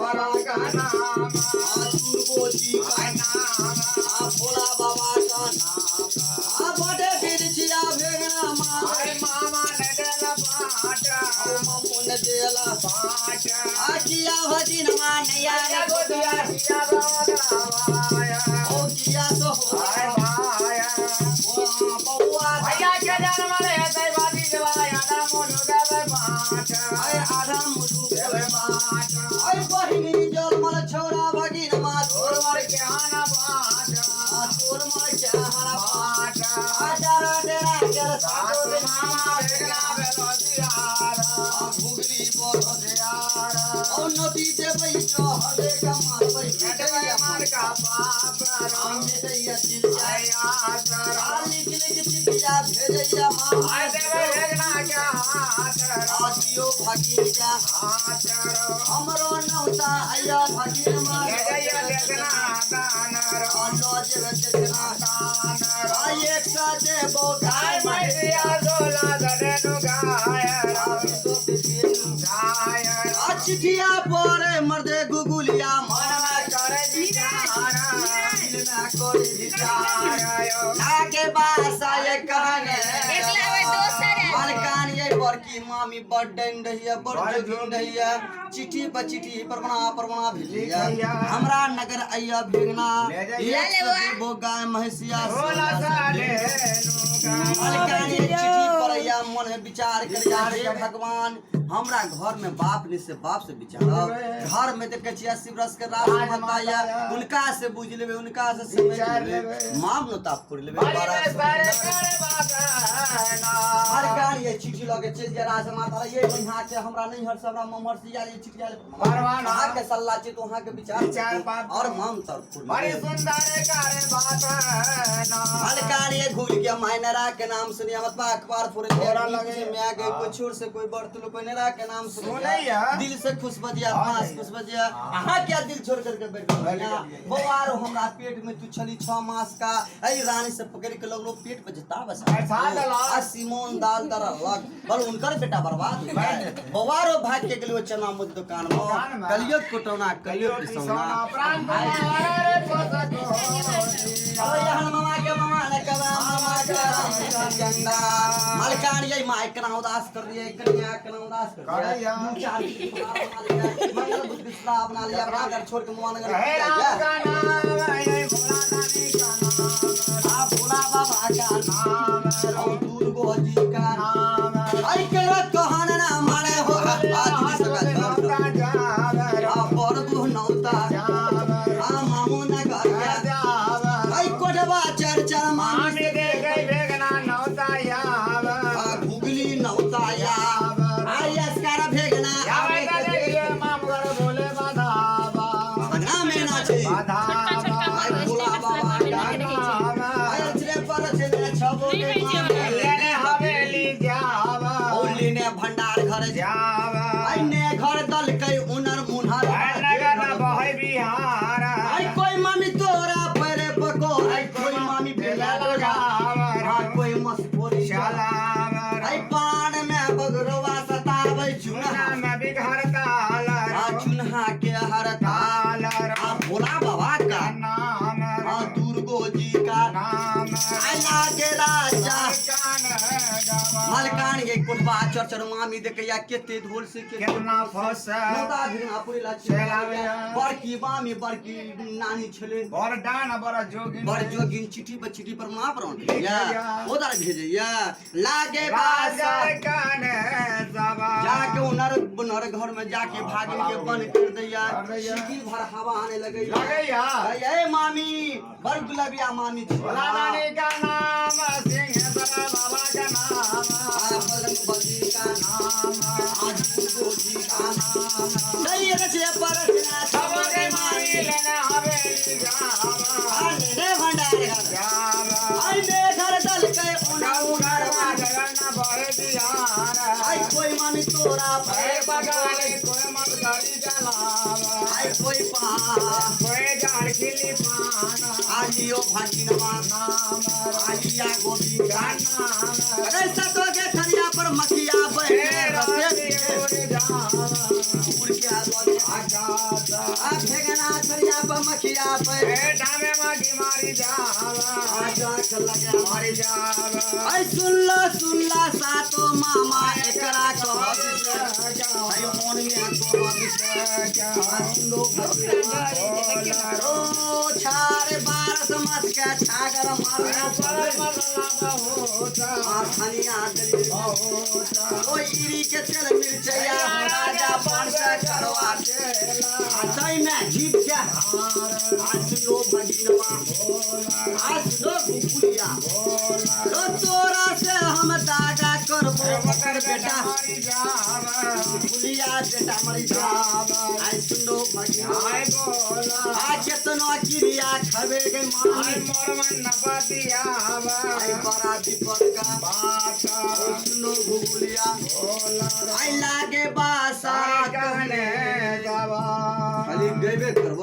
हमारा का नाम दुर्गो जी का नाम भोला बाबा का नाम बड़े बिरचिया भेगना माँ मामा ने देला पाटा मामू ने देला पाटा किया भजिन मानैया रे गोदिया किया बावाया ओ किया तो हाय भाया बउआ भैया के जन्म रे दैवादी जवाया ना मोनु देवे पाटा आधा मुलु देवे पाटा बहिनी जलमल छोरा भगिन मा छोरवर के आना पाटा छोर मल के हरा पाटा आचार डेरा कर सातो सातो मामा भेगला बेलो दियारा भुगली बोलो दियारा ओ नदी दे बैठो हरे कमाल नटवे मार का बाप राम दैया दिल जाए आया जरा लिख लिख चिट्ठिया भेजैया माँ आय देवे भेगना क्या हाथ आदियो भगिन का हाथ हमरो नौता आया भगिन मा जय देखना दानर अल्लाह जे देखना दानर एक साथ देबो गाय गाय मैया डोला धरेनु गाय गाय चिठिया पर मर्दे गुगुलिया मना करे दिचारा दिल ना कोई विचार आयो लागे बासा ये कहने एकला वे दोसर है मालकान ये बड़की मामी बड्डन रहिया बड़ जोगिन रहिया चिट्ठी पर चिट्ठी परवना भेजिया हमरा नगर आइया भेगना ले वो गाय महसिया डोला साले मालकान ये चिट्ठी पर आइया मन में विचार करिया रे भगवान हमरा घर में बाप ने से बाप से विचार घर में देखे छिया शिवरस के रास बताया उनका से बुझ लेबे उनका से समझ लेबे माम न ताप कर लेबे बारे सारे करे बागाना हर गाड़ी ये चिट्ठी लगे चल जा राज माता ये महीना के हमरा नहीं हर हमरा ममहर से यार ये चिट्ठी आले परवाना के सल्ला चे तो वहां के विचार बात और माम तर बड़ी सुंदर करे बागाना मालकान ये घूल के मायनरा के नाम सुनिया मत बा अखबार फोरे थोड़ा लगे में आगे कोई छोर से कोई बर्तलो कोई नेरा के नाम सुनैया दिल से खुश बजिया पास खुश बजिया आहा क्या दिल छोड़ करके बैठ गया बवारो हमरा पेट में तू छली 6 मास का ऐ रानी से पकड़ के लोग पेट पे जता बस आ सिमोन दाल दर लग बल उनकर बेटा बर्बाद हो गया बवारो भाग के गेलो चना मुद दुकान में कलियो कुटौना कलियो पिसौना प्राण रे पसको ओ यहन मामा के मामा ने कबा मामा के गंगा मालकान ये माइक ना उदास कर दिए कन्या के ना उदास कर दिया चार मंगल बुद्ध विश्वा बना लिया अपना घर छोड़ के मुआ नगर हे राम का नाम है भोला दानी का नाम आ भोला बाबा का नाम और दुर्गो जी का नाम आई के कहन ना मारे हो आज सका आ बरदु नौता आ मामू नगर के आई कोडवा चर्चा मामी दे गई भेगना नौताया आ घुगली नौता या आई अस्कार भेगना यावे दे मामगर बोले बाधावा बना में ना छे बाधावा आई भोला बाबा का आई चले पर चले छबो के लेने हवेली जावा ओली ने भंडार घर जावा आई ने घर दल के उनर मुनहर नगर न बहै बिहार आई कोई मामी तोरा परे पको आई कोई मामी बेला लगा कोई मस्पोरी चलावर आई पान में बगरवा सतावे चुना में बिघर तालर आ चुनहा के हर तालर आ भोला बाबा का नाम आ दुर्गो जी का नाम आई लागे राजा कान गवा मालकान ये कोटबा चरचर मामी देखे या केते ढोल से के कितना फसा नोता भिना पुरी चलावे बड़की मामी बड़की नानी छले बड़ डान बड़ जोगिन बड़ जोगिन चिट्ठी पर चिट्ठी पर महाप्राण या ओदार भेजैया लागे राजा बासा कान जवा जाके उनर घर में जाके भागिन के बन कर दैया शिकिल भर हवा आने लगे लगैया ए मामी बड़ गुलाबिया मामी भोला रानी का नाम सिंहेश्वर बाबा का नाम बजरंग बली का नाम आज जी का नाम नहीं रचे पर रचना सबके मारी लेने हवेली जावा आने भंडार घर जावा आई ने घर दल के उनर जगन बड़े दियार आई कोई मामी तोरा भय बगाने कोई मत गाड़ी चलावा आई कोई पा कोई जाड़ खिली पान आलियो भागिनवा नाम आलिया गोविंद का नाम अरे सतो के थरिया पर मखिया बैठे रसे उड़ जावा उड़ के आदमी आजा फेंकना छरिया पे मखिया पे डामे मागी मारी जावा आजा लगे मारी जावा आई सुन ला सातो मामा एकरा कहत आई मोन में कहत सुनो ओ छारे बारस मत के छागर मारना खनिया गली ओ इरी के तेल मिर्चया राजा बांस करवा दे सही में जीत क्या आज लो भगिनवा आज लो भूलिया तो तोरा से हम दागा करबो मकर बेटा भूलिया बेटा मरी जावा आज सुनो भगिनवा आज केतनो क्रिया खबे के मान मोर मन नपतिया आई बड़ा विपद का बात सुनो भूलिया आई लागे बासा कहने जावा खाली देबे करवा